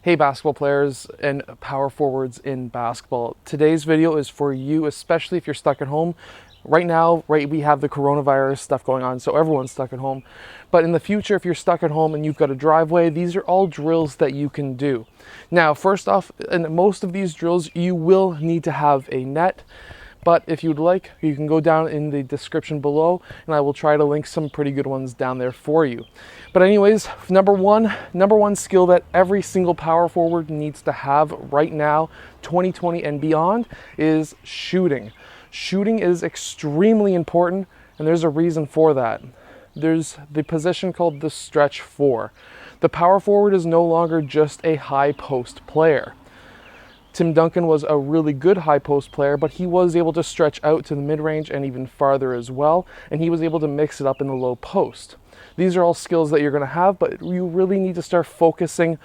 Hey basketball players and power forwards in basketball. Today's video is for you, especially if you're stuck at home. Right now, we have the coronavirus stuff going on, so everyone's stuck at home. But in the future, if you're stuck at home and you've got a driveway, these are all drills that you can do. Now, first off, in most of these drills, you will need to have a net. But if you'd like, you can go down in the description below and I will try to link some pretty good ones down there for you. But anyways, number one skill that every single power forward needs to have right now, 2020 and beyond, is shooting. Shooting is extremely important, and there's a reason for that. There's the position called the stretch four. The power forward is no longer just a high post player. Tim Duncan was a really good high post player, but he was able to stretch out to the mid-range and even farther as well, and he was able to mix it up in the low post. These are all skills that you're going to have, but you really need to start focusing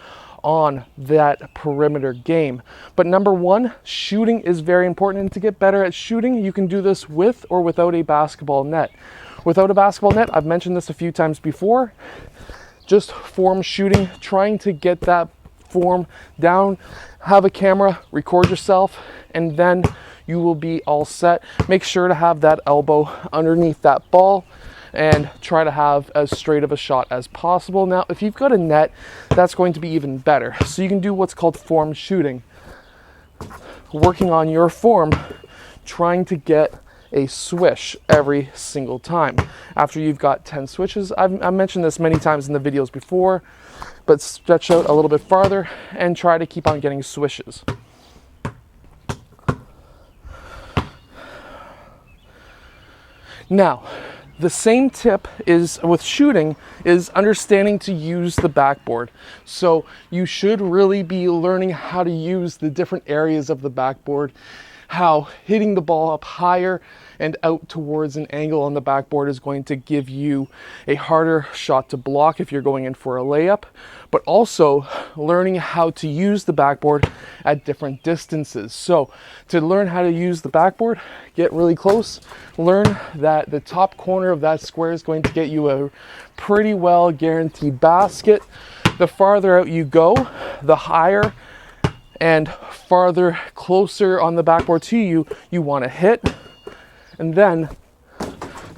on that perimeter game. But number one, shooting is very important, and to get better at shooting, you can do this with or without a basketball net. Without a basketball net, I've mentioned this a few times before, just form shooting, trying to get that form down, have a camera, record yourself, and then you will be all set. Make sure to have that elbow underneath that ball and try to have as straight of a shot as possible. Now, if you've got a net, that's going to be even better. So you can do what's called form shooting. Working on your form, trying to get a swish every single time. After you've got 10 swishes, I've mentioned this many times in the videos before, but stretch out a little bit farther and try to keep on getting swishes. Now, the same tip is with shooting is understanding to use the backboard. So you should really be learning how to use the different areas of the backboard, how hitting the ball up higher and out towards an angle on the backboard is going to give you a harder shot to block if you're going in for a layup, but also learning how to use the backboard at different distances. So to learn how to use the backboard, get really close, learn that the top corner of that square is going to get you a pretty well guaranteed basket. The farther out you go, the higher and farther closer on the backboard to you want to hit, and then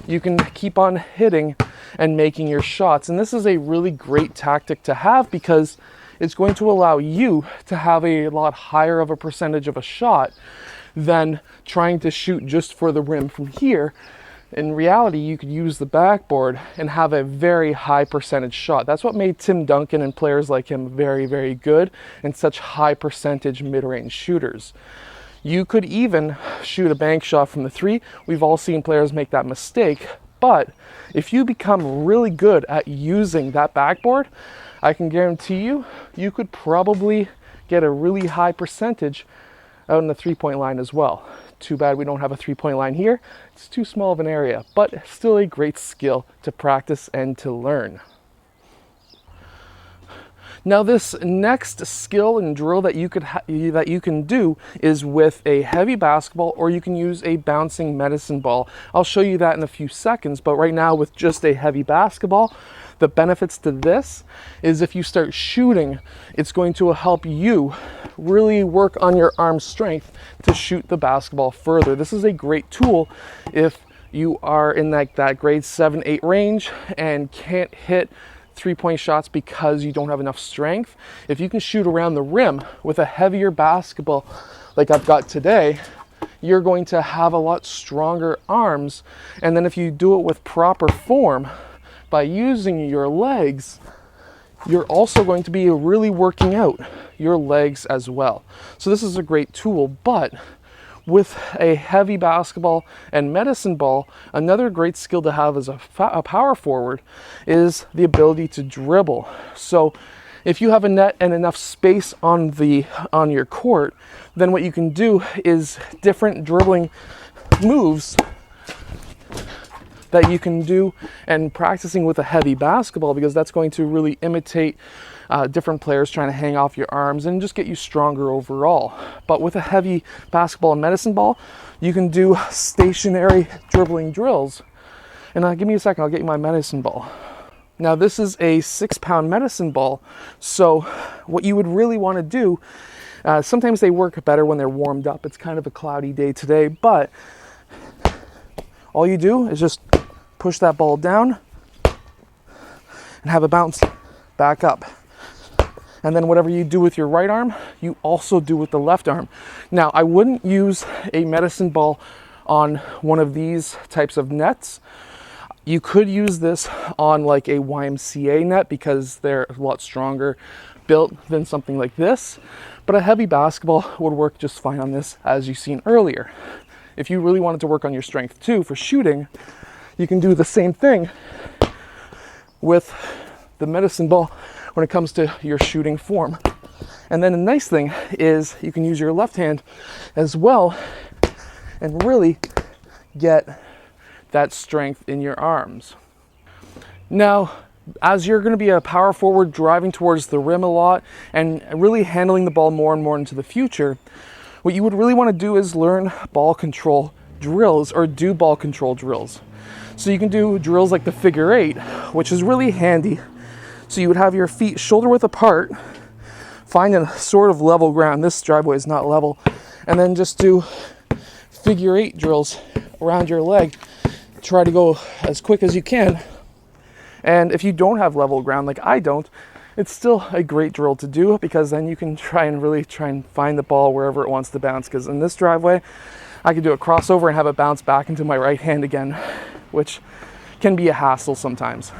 you can keep on hitting and making your shots. And this is a really great tactic to have because it's going to allow you to have a lot higher of a percentage of a shot than trying to shoot just for the rim from here. In reality, you could use the backboard and have a very high percentage shot. That's what made Tim Duncan and players like him very, very good and such high percentage mid-range shooters. You could even shoot a bank shot from the three. We've all seen players make that mistake, but if you become really good at using that backboard, I can guarantee you, you could probably get a really high percentage out in the three-point line as well. Too bad we don't have a three-point line here. It's too small of an area, but still a great skill to practice and to learn. Now, this next skill and drill that you can do is with a heavy basketball, or you can use a bouncing medicine ball. I'll show you that in a few seconds, but right now with just a heavy basketball, the benefits to this is if you start shooting, it's going to help you really work on your arm strength to shoot the basketball further. This is a great tool if you are in that grade 7-8 range and can't hit three-point shots because you don't have enough strength. If you can shoot around the rim with a heavier basketball like I've got today, you're going to have a lot stronger arms. And then if you do it with proper form, by using your legs, you're also going to be really working out your legs as well. So this is a great tool, but with a heavy basketball and medicine ball, another great skill to have as a power forward is the ability to dribble. So if you have a net and enough space on your court, then what you can do is different dribbling moves that you can do, and practicing with a heavy basketball, because that's going to really imitate different players trying to hang off your arms and just get you stronger overall. But with a heavy basketball and medicine ball, you can do stationary dribbling drills. And give me a second, I'll get you my medicine ball. Now this is a 6-pound medicine ball, so what you would really want to do, sometimes they work better when they're warmed up. It's kind of a cloudy day today, but all you do is just push that ball down and have it bounce back up. And then whatever you do with your right arm, you also do with the left arm. Now, I wouldn't use a medicine ball on one of these types of nets. You could use this on like a YMCA net because they're a lot stronger built than something like this. But a heavy basketball would work just fine on this, as you've seen earlier. If you really wanted to work on your strength too for shooting, you can do the same thing with the medicine ball when it comes to your shooting form. And then the nice thing is you can use your left hand as well and really get that strength in your arms. Now, as you're going to be a power forward driving towards the rim a lot and really handling the ball more and more into the future, what you would really want to do is learn ball control drills or do ball control drills. So you can do drills like the figure 8, which is really handy. So you would have your feet shoulder width apart, find a sort of level ground. This driveway is not level. And then just do figure 8 drills around your leg. Try to go as quick as you can. And if you don't have level ground like I don't, it's still a great drill to do because then you can try and find the ball wherever it wants to bounce. Because in this driveway, I could do a crossover and have it bounce back into my right hand again, which can be a hassle sometimes.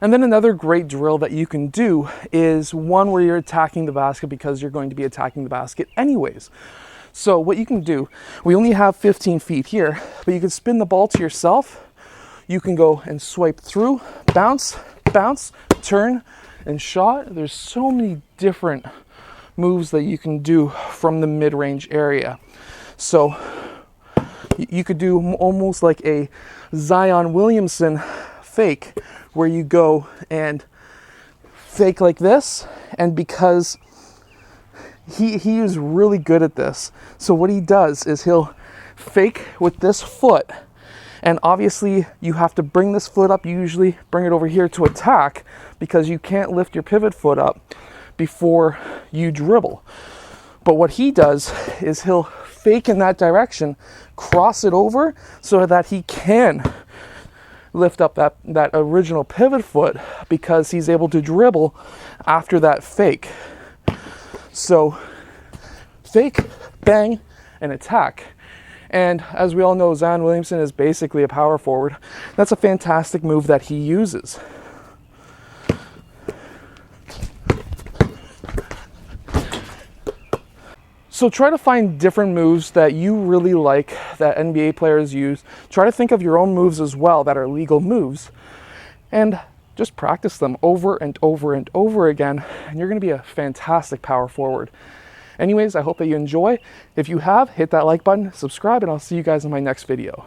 And then another great drill that you can do is one where you're attacking the basket because you're going to be attacking the basket anyways. So what you can do, we only have 15 feet here, but you can spin the ball to yourself. You can go and swipe through, bounce, bounce, turn, and shot. There's so many different moves that you can do from the mid-range area. So you could do almost like a Zion Williamson fake, where you go and fake like this, and because he is really good at this. So what he does is he'll fake with this foot, and obviously you have to bring this foot up. You usually bring it over here to attack because you can't lift your pivot foot up before you dribble. But what he does is he'll fake in that direction, cross it over so that he can lift up that original pivot foot because he's able to dribble after that fake. So fake, bang, and attack. And as we all know, Zion Williamson is basically a power forward. That's a fantastic move that he uses. So try to find different moves that you really like that NBA players use. Try to think of your own moves as well that are legal moves. And just practice them over and over and over again. And you're going to be a fantastic power forward. Anyways, I hope that you enjoy. If you have, hit that like button, subscribe, and I'll see you guys in my next video.